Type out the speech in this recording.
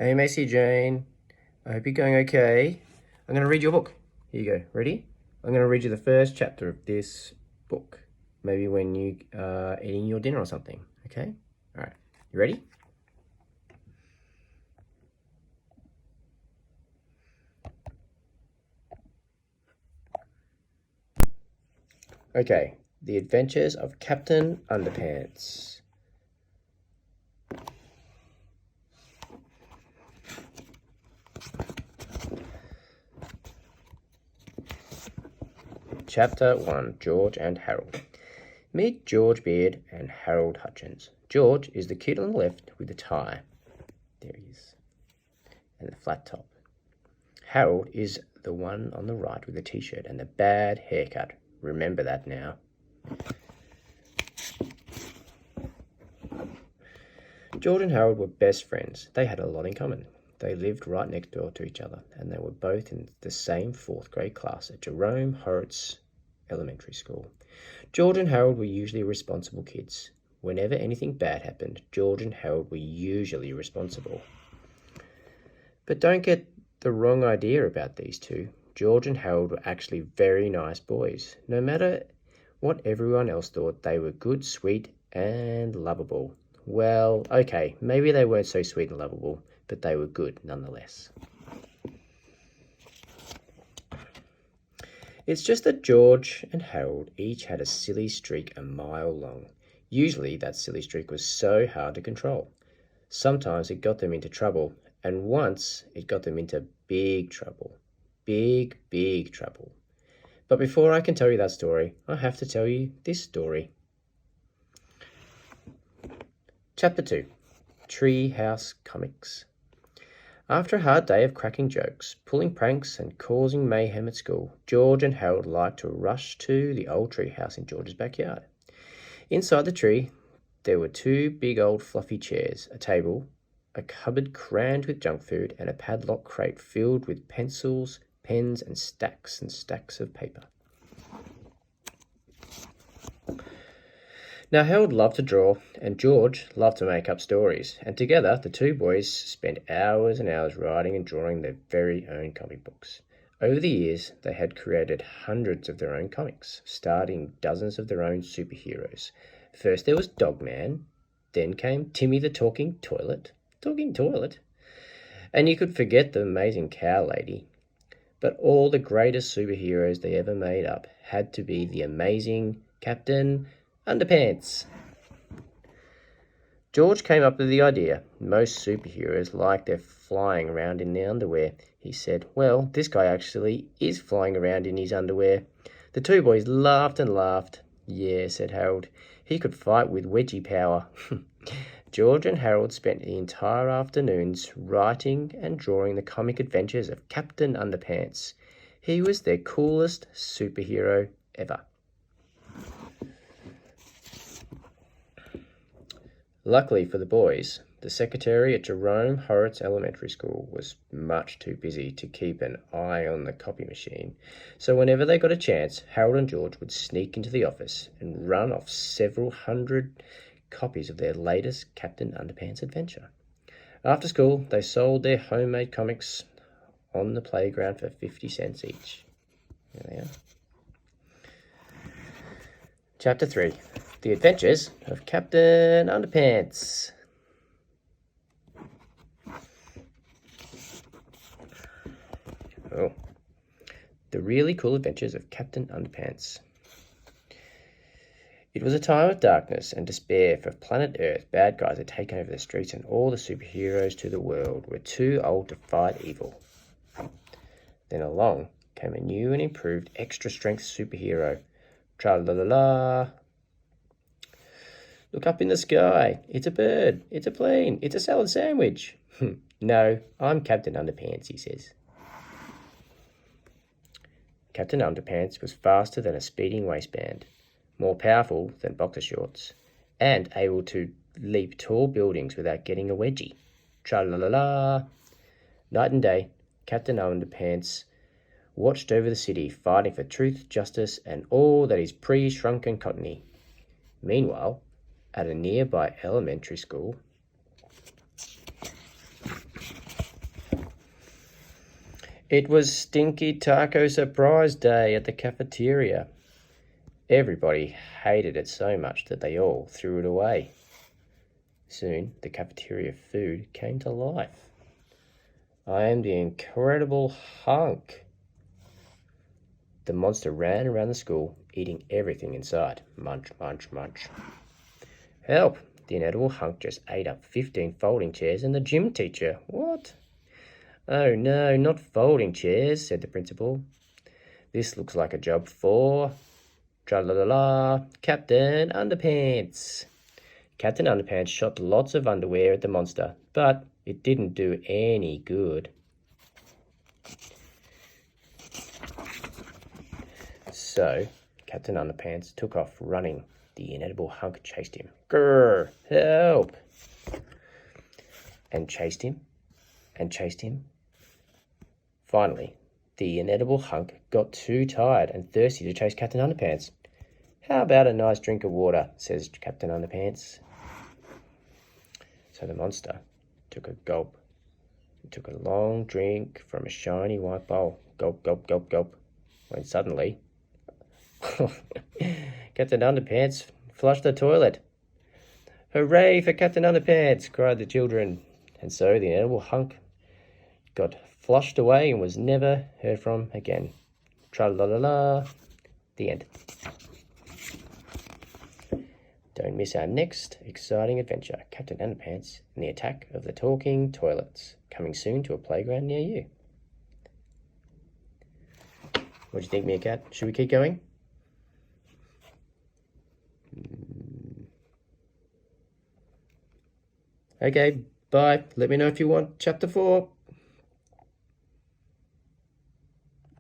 Hey, Macy Jane. I hope you're going okay. I'm going to read your book. Here you go. Ready? I'm going to read you the first chapter of this book. Maybe when you are eating your dinner or something. Okay? All right. You ready? Okay. The Adventures of Captain Underpants. Chapter 1. George and Harold. Meet George Beard and Harold Hutchins. George is the kid on the left with the tie. There he is. And the flat top. Harold is the one on the right with the t-shirt and the bad haircut. Remember that now. George and Harold were best friends. They had a lot in common. They lived right next door to each other, and they were both in the same 4th grade class at Jerome Horrocks Elementary School. George and Harold were usually responsible kids. Whenever anything bad happened, George and Harold were usually responsible. But don't get the wrong idea about these two. George and Harold were actually very nice boys. No matter what everyone else thought, they were good, sweet, and lovable. Well, okay, maybe they weren't so sweet and lovable, but they were good nonetheless. It's just that George and Harold each had a silly streak a mile long. Usually that silly streak was so hard to control. Sometimes it got them into trouble, and once it got them into big trouble. Big, big trouble. But before I can tell you that story, I have to tell you this story. Chapter 2. Treehouse Comics. After a hard day of cracking jokes, pulling pranks, and causing mayhem at school, George and Harold liked to rush to the old treehouse in George's backyard. Inside the tree, there were 2 big old fluffy chairs, a table, a cupboard crammed with junk food, and a padlock crate filled with pencils, pens, and stacks of paper. Now, Harold loved to draw, and George loved to make up stories, and together the 2 boys spent hours and hours writing and drawing their very own comic books. Over the years, they had created hundreds of their own comics, starting dozens of their own superheroes. First there was Dogman, then came Timmy the Talking Toilet, and you could forget the amazing Cow Lady. But all the greatest superheroes they ever made up had to be the amazing Captain Underpants. George came up with the idea. Most superheroes like their flying around in their underwear. He said, well, this guy actually is flying around in his underwear. The 2 boys laughed and laughed. Yeah, said Harold, he could fight with wedgie power. George and Harold spent the entire afternoons writing and drawing the comic adventures of Captain Underpants. He was their coolest superhero ever. Luckily for the boys, the secretary at Jerome Horrocks Elementary School was much too busy to keep an eye on the copy machine, so whenever they got a chance, Harold and George would sneak into the office and run off several hundred copies of their latest Captain Underpants adventure. After school, they sold their homemade comics on the playground for 50 cents each. There they are. Chapter 3. The Adventures of Captain Underpants. Oh. The really cool adventures of Captain Underpants. It was a time of darkness and despair for planet Earth. Bad guys had taken over the streets, and all the superheroes to the world were too old to fight evil. Then along came a new and improved extra-strength superhero. Tra-la-la-la. Look up in the sky. It's a bird. It's a plane. It's a salad sandwich. No, I'm Captain Underpants, he says. Captain Underpants was faster than a speeding waistband, more powerful than boxer shorts, and able to leap tall buildings without getting a wedgie. Tra-la-la-la. Night and day, Captain Underpants watched over the city, fighting for truth, justice, and all that is pre-shrunk and cottony. Meanwhile, at a nearby elementary school, It was Stinky Taco Surprise Day at the cafeteria. Everybody hated it so much that they all threw it away. Soon, the cafeteria food came to life. I am the incredible hunk. The monster ran around the school, eating everything in sight. Munch, munch, munch. Help! The inedible hunk just ate up 15 folding chairs and the gym teacher. What? Oh no, not folding chairs, said the principal. This looks like a job for... Tra-la-la-la, Captain Underpants. Captain Underpants shot lots of underwear at the monster, but it didn't do any good. So, Captain Underpants took off running. The inedible hunk chased him. Grrr, help! And chased him, and chased him. Finally, the inedible hunk got too tired and thirsty to chase Captain Underpants. How about a nice drink of water, says Captain Underpants. So the monster took a gulp and took a long drink from a shiny white bowl. Gulp, gulp, gulp, gulp. When suddenly, Captain Underpants flushed the toilet. Hooray for Captain Underpants, cried the children. And so the inedible hunk got flushed away and was never heard from again. Tra-la-la-la. The end. Don't miss our next exciting adventure, Captain Underpants and the Attack of the Talking Toilets, coming soon to a playground near you. What do you think, Meerkat? Should we keep going? Okay, bye. Let me know if you want chapter 4.